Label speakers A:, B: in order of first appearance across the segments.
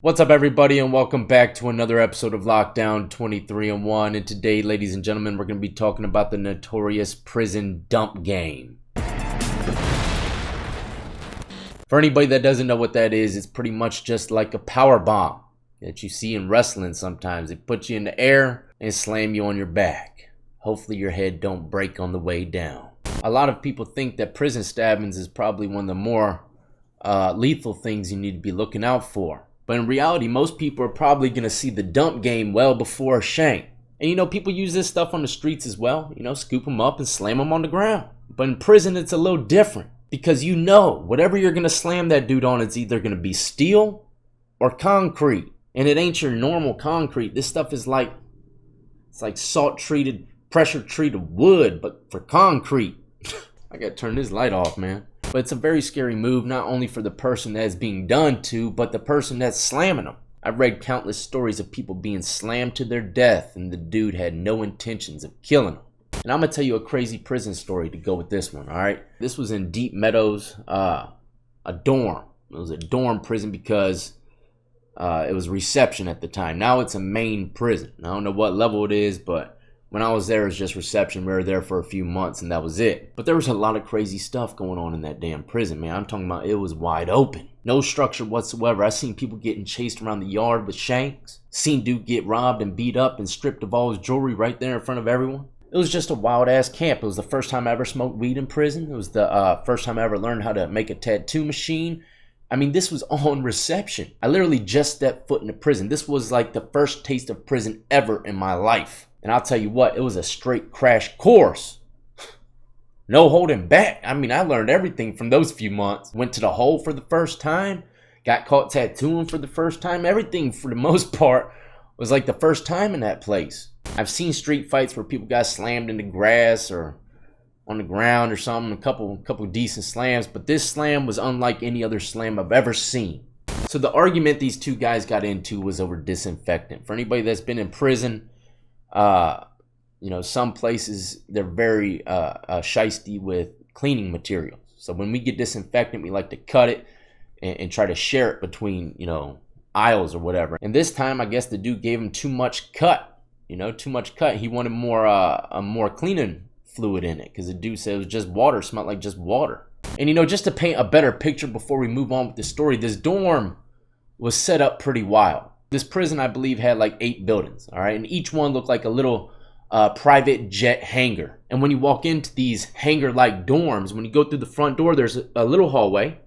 A: What's up, everybody, and welcome back to another episode of Lockdown 23-1. And today, ladies and gentlemen, we're going to be talking about the notorious prison dump game. For anybody that doesn't know what that is, it's pretty much just like a power bomb that you see in wrestling sometimes. They put you in the air and slam you on your back. Hopefully your head don't break on the way down. A lot of people think that prison stabbings is probably one of the more lethal things you need to be looking out for. But in reality, most people are probably going to see the dump game well before a shank. And you know, people use this stuff on the streets as well. You know, scoop them up and slam them on the ground. But in prison, it's a little different. Because you know, whatever you're going to slam that dude on, it's either going to be steel or concrete. And it ain't your normal concrete. This stuff is like, it's like salt-treated, pressure-treated wood, but for concrete. I got to turn this light off, man. But it's a very scary move, not only for the person that is being done to, but the person that's slamming them. I've read countless stories of people being slammed to their death, and the dude had no intentions of killing them. And I'm going to tell you a crazy prison story to go with this one, all right? This was in Deep Meadows, a dorm. It was a dorm prison because it was reception at the time. Now it's a main prison. I don't know what level it is, but when I was there, it was just reception. We were there for a few months, and that was it. But there was a lot of crazy stuff going on in that damn prison, man. I'm talking about it was wide open. No structure whatsoever. I seen people getting chased around the yard with shanks. Seen dude get robbed and beat up and stripped of all his jewelry right there in front of everyone. It was just a wild-ass camp. It was the first time I ever smoked weed in prison. It was the first time I ever learned how to make a tattoo machine. I mean, this was on reception. I literally just stepped foot into prison. This was like the first taste of prison ever in my life. And I'll tell you what, it was a straight crash course. No holding back. I mean, I learned everything from those few months. Went to the hole for the first time. Got caught tattooing for the first time. Everything, for the most part, was like the first time in that place. I've seen street fights where people got slammed in the grass or on the ground or something. A couple decent slams. But this slam was unlike any other slam I've ever seen. So the argument these two guys got into was over disinfectant. For anybody that's been in prison, you know, some places they're very shisty with cleaning materials. So when we get disinfectant, we like to cut it and try to share it between, you know, aisles or whatever. And this time, I guess the dude gave him too much cut. You know, too much cut. He wanted more cleaning fluid in it because the dude said it was just water, smelled like just water. And you know, just to paint a better picture before we move on with the story, this dorm was set up pretty wild. This prison, I believe, had like 8 buildings, all right? And each one looked like a little private jet hangar. And when you walk into these hangar-like dorms, when you go through the front door, there's a little hallway.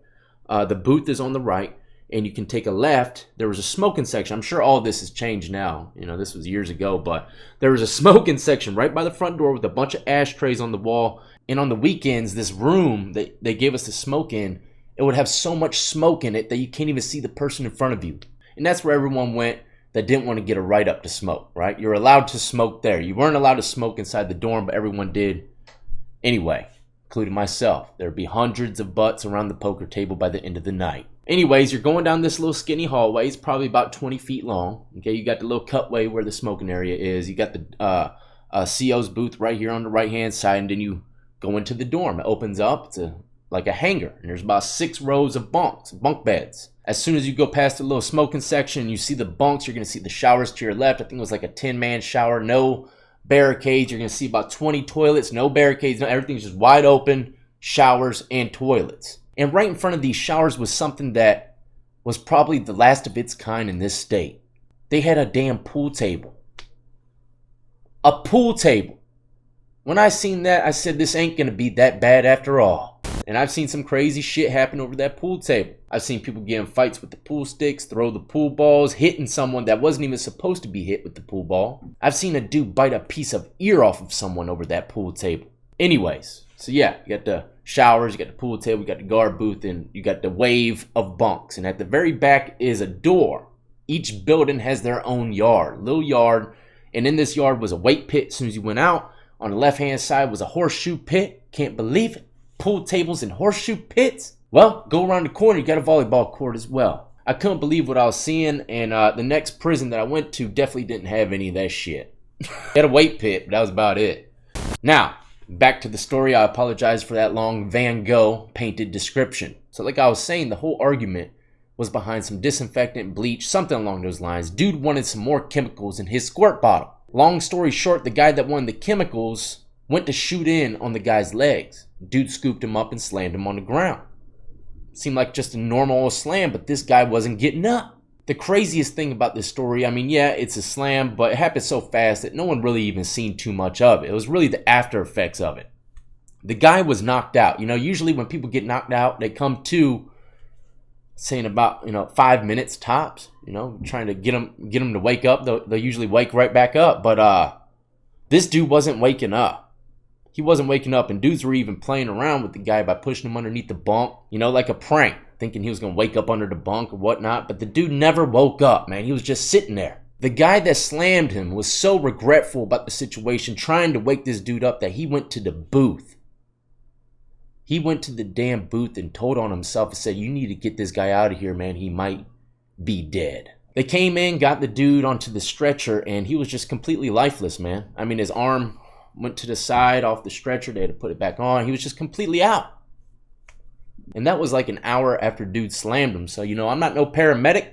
A: The booth is on the right, and you can take a left. There was a smoking section. I'm sure all this has changed now. You know, this was years ago, but there was a smoking section right by the front door with a bunch of ashtrays on the wall. And on the weekends, this room that they gave us to smoke in, it would have so much smoke in it that you can't even see the person in front of you. And that's where everyone went that didn't want to get a write-up to smoke, right? You're allowed to smoke there. You weren't allowed to smoke inside the dorm, but everyone did anyway, including myself. There'd be hundreds of butts around the poker table by the end of the night. Anyways, you're going down this little skinny hallway. It's probably about 20 feet long. Okay, you got the little cutway where the smoking area is. You got the CO's booth right here on the right-hand side, and then you go into the dorm. It opens up. It's like a hangar, and there's about 6 rows of bunk beds. As soon as you go past the little smoking section, you see the bunks. You're going to see the showers to your left. I think it was like a 10-man shower. No barricades. You're going to see about 20 toilets. No barricades. No, everything's just wide open showers and toilets. And right in front of these showers was something that was probably the last of its kind in this state. They had a damn pool table. A pool table. When I seen that, I said, this ain't going to be that bad after all. And I've seen some crazy shit happen over that pool table. I've seen people get in fights with the pool sticks, throw the pool balls, hitting someone that wasn't even supposed to be hit with the pool ball. I've seen a dude bite a piece of ear off of someone over that pool table. Anyways, so yeah, you got the showers, you got the pool table, you got the guard booth, and you got the wave of bunks. And at the very back is a door. Each building has their own yard, little yard. And in this yard was a weight pit as soon as you went out. On the left-hand side was a horseshoe pit. Can't believe it. Pool tables and horseshoe pits. Well, go around the corner, you got a volleyball court as well. I couldn't believe what I was seeing, and the next prison that I went to definitely didn't have any of that shit. Had a weight pit, but that was about it. Now, back to the story. I apologize for that long Van Gogh painted description. So like I was saying, the whole argument was behind some disinfectant, bleach, something along those lines. Dude wanted some more chemicals in his squirt bottle. Long story short, the guy that wanted the chemicals went to shoot in on the guy's legs. Dude scooped him up and slammed him on the ground. Seemed like just a normal slam, but this guy wasn't getting up. The craziest thing about this story, I mean, yeah, it's a slam, but it happened so fast that no one really even seen too much of it. It was really the after effects of it. The guy was knocked out. You know, usually when people get knocked out, they come to, saying about 5 minutes tops, trying to get them to wake up. They'll usually wake right back up, but this dude wasn't waking up. He wasn't waking up, and dudes were even playing around with the guy by pushing him underneath the bunk, like a prank, thinking he was gonna wake up under the bunk or whatnot. But the dude never woke up, man. He was just sitting there. The guy that slammed him was so regretful about the situation, trying to wake this dude up, that he went to the booth. He went to the damn booth and told on himself and said, "You need to get this guy out of here, man. He might be dead." They came in, got the dude onto the stretcher, and he was just completely lifeless, man. I mean, his arm went to the side off the stretcher. They had to put it back on. He was just completely out. And that was like an hour after dude slammed him. So, I'm not no paramedic,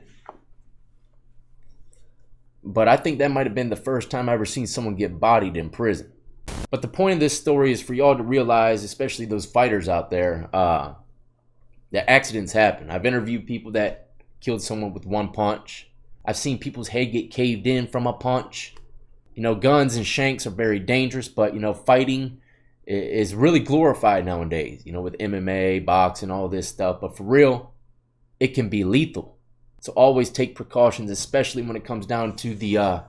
A: but I think that might have been the first time I ever seen someone get bodied in prison. But the point of this story is for y'all to realize, especially those fighters out there, that accidents happen. I've interviewed people that killed someone with one punch. I've seen people's head get caved in from a punch. Guns and shanks are very dangerous, but, fighting is really glorified nowadays, with MMA, boxing, all this stuff. But for real, it can be lethal. So always take precautions, especially when it comes down to the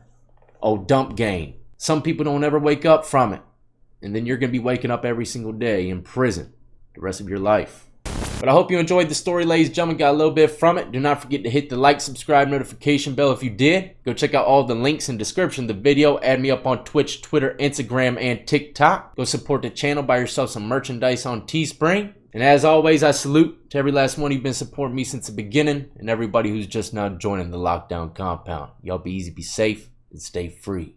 A: dump game. Some people don't ever wake up from it. And then you're going to be waking up every single day in prison the rest of your life. But I hope you enjoyed the story, ladies and gentlemen. Got a little bit from it. Do not forget to hit the like, subscribe, notification bell if you did. Go check out all the links in the description of the video. Add me up on Twitch, Twitter, Instagram, and TikTok. Go support the channel. Buy yourself some merchandise on Teespring. And as always, I salute to every last one who's been supporting me since the beginning, and everybody who's just now joining the lockdown compound. Y'all be easy, be safe, and stay free.